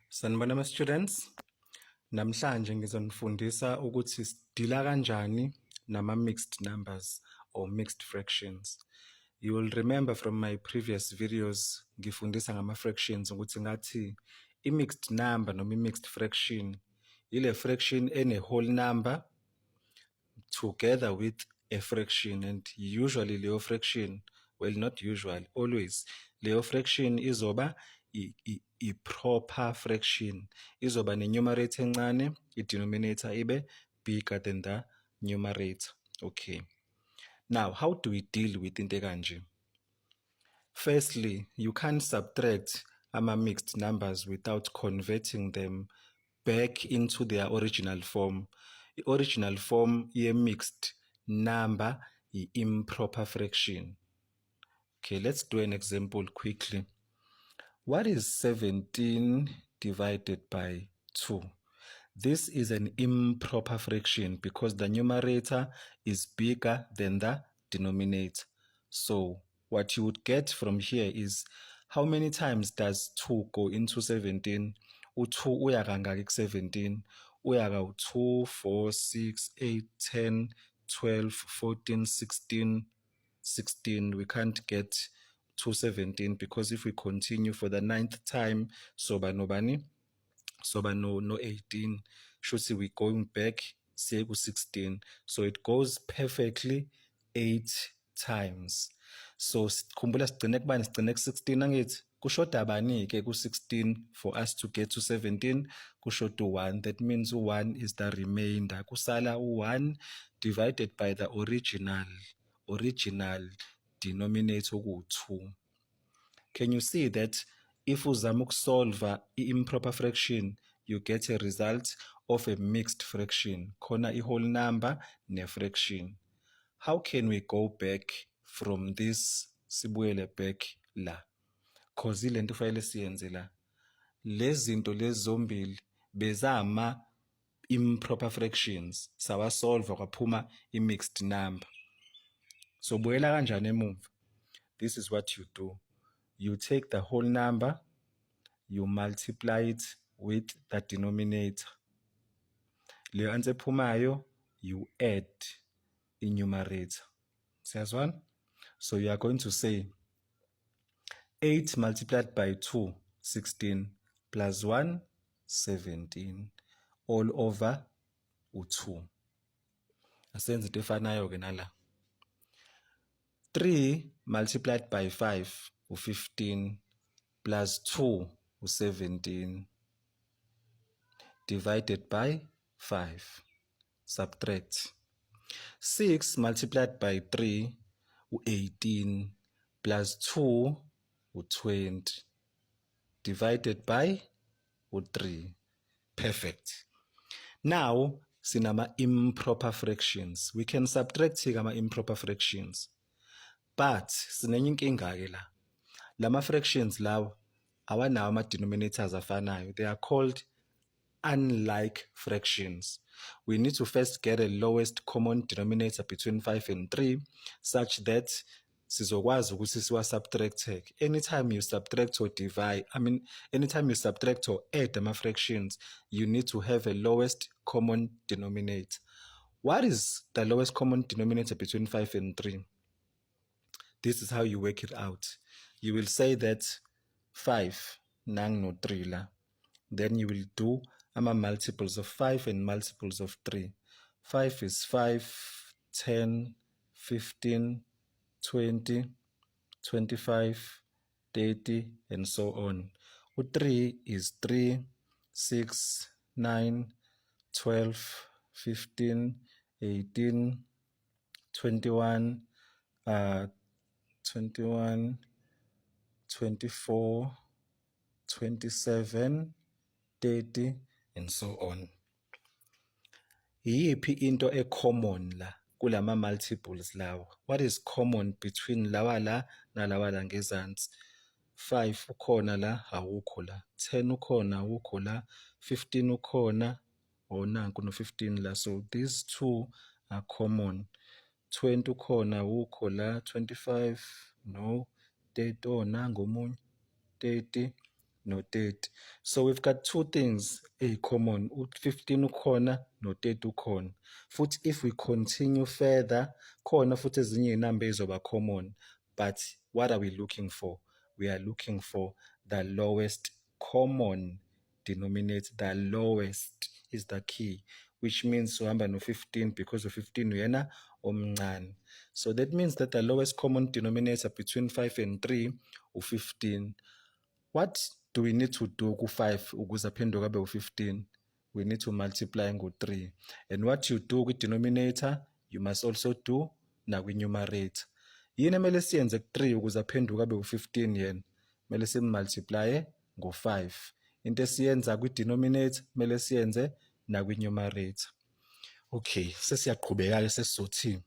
Sanibona students, namhlanje ngizonifundisa ukuthi sidila kanjani nama-mixed numbers or mixed fractions. You will remember from my previous videos ngifundisa ngama-fractions ukuthi ngathi i-mixed number noma i-mixed fraction ile fraction ene-whole number together with a fraction, and usually leyo fraction, well, not usually, always leyo fraction izoba i-proper fraction, izoba ne-numerator encane, i-denominator ibe bigger than the numerator. Okay, now how do we deal with into kanje? Firstly, you can't subtract ama-mixed numbers without converting them back into their original form. The original form ye-mixed number i-improper fraction. Okay, let's do an example quickly. What is 17 divided by 2? This is an improper fraction because the numerator is bigger than the denominator. So what you would get from here is how many times does 2 go into 17? U2 uya kangaki ku-17? Uya ka-2, 4, 6, 8, 10, 12, 14, 16, 16. We can't get to 17 because if we continue for the 9th time, soba nobani? Soba no 18. Should see we going back, say ku 16. So it goes perfectly 8 times. So khumbula sigcine kubani? Sigcine ku 16 angithi? Kushoda bani ke ku 16 for us to get to 17? Kushoda 1. That means 1 is the remainder. Kusala 1 divided by the original denominator ku-2. Can you see that if uzama ukusolva i-improper fraction, you get a result of a mixed fraction, khona i-whole number ne-fraction. How can we go back from this sibuyele back la? Cause ilento fanele siyenze la. Lezi zinto lezi zombili bezama improper fractions, sawasolva kwaphuma i-mixed number. So buyela kanjani emuva? This is what you do. You take the whole number, you multiply it with the denominator. Leyo answer ephumayo, you add in numerator. Siyazwana? So you are going to say 8 multiplied by 2, 16, plus 1, 17, all over u2. Asenze into efanayo ke nala. 3 multiplied by 5, u15, plus 2, u17, divided by 5. Subtract. 6 multiplied by 3, u18, plus 2, u20, divided by u3. Perfect. Now, sinama improper fractions. We can subtract ama improper fractions. But sinenye inkinga ke la. Lama fractions lawo awanawo ama denominators afanayo. They are called unlike fractions. We need to first get a lowest common denominator between 5 and 3 such that sizokwazi ukuthi siwa-subtract. Anytime you subtract or divide, anytime you subtract or add ama fractions, you need to have a lowest common denominator. What is the lowest common denominator between 5 and 3? This is how you work it out. You will say that 5 nang no 3 la. Then you will do ama multiples of 5 and multiples of 3. 5 is 5, 10, 15, 20, 25, 30, and so on. 3 is 3, 6, 9, 12, 15, 18, 21, 21, 24, 27, 30, and so on. Yiphi into common la kulama multiples lawa? What is common between lawa la nalawa la ngezansi? 5 ukhona la, awukho la. 10 ukhona, awukho la. 15 ukhona, nanku no 15 la. So these two are common. 20 ukhona, awukho la. 25 no. 30 nangu omunye. 30 no-30. So we've got two things common, 15 ukhona no-30 ukhona. Futhi if we continue further, khona futhi ezinye iy'namba ey'zoba common. But what are we looking for? We are looking for the lowest common denominator. The lowest is the key, which means uhamba no-15 because u-15 uyena omncane. So that means that the lowest common denominator between 5 and 3 u-15. What do we need to do ku-5 ukuze aphenduke abe u-15? We need to multiply ngo-3. And what you do kwi-denominator, you must also do nakwi-numerator. Yini emele siyenze ku-3 ukuze aphenduke abe u-15 yena? Mele simultiplye ngo-5. Into esiyenza kwi-denominator, mele siyenze nakwi-numerator. Okay, sesiyaqhubeka-ke sesizothi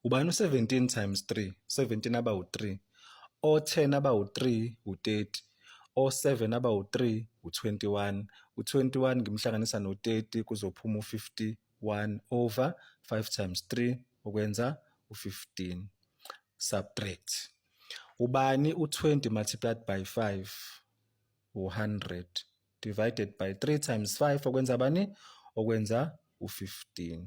ubani u-17 times 3? 17 aba u-3. O10 aba u-3 u-30. O7 aba u-3 u-21. U-21 ngimhlanganisa no-30 kuzophuma u-51 over 5 times 3 ukwenza u-15. Subtract. Ubani u-20 multiplied by 5? U-100. Divided by 3 times 5 okwenza bani? Okwenza u-15.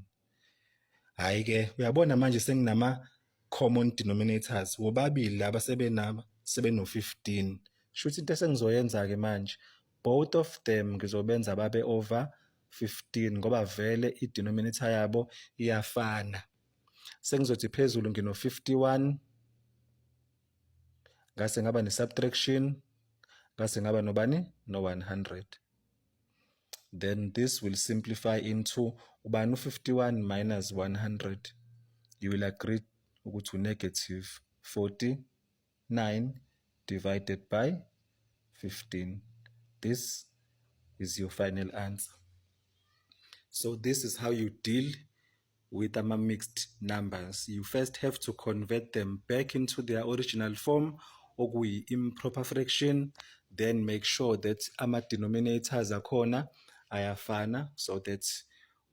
Hhayi-ke uyabona manje senginama-common denominators. Wobabili laba sebeno-15. Shuthi into esengizoyenza-ke manje, both of them ngizobenza babe over 15 ngoba vele i-denominator yabo iyafana. Sengizothi phezulu ngino-51, ngase ngaba ne-subtraction, ngase ngaba nobani? No-100. Then this will simplify into ubani u-51 minus 100. You will agree ukuthi u-negative 49 divided by 15. This is your final answer. So this is how you deal with mixed numbers. You first have to convert them back into their original form, improper fraction, then make sure that ama-denominators akhona ayafana so that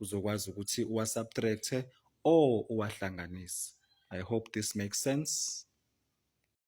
uzokwazi ukuthi uwa-subtract or uwahlanganise. I hope this makes sense.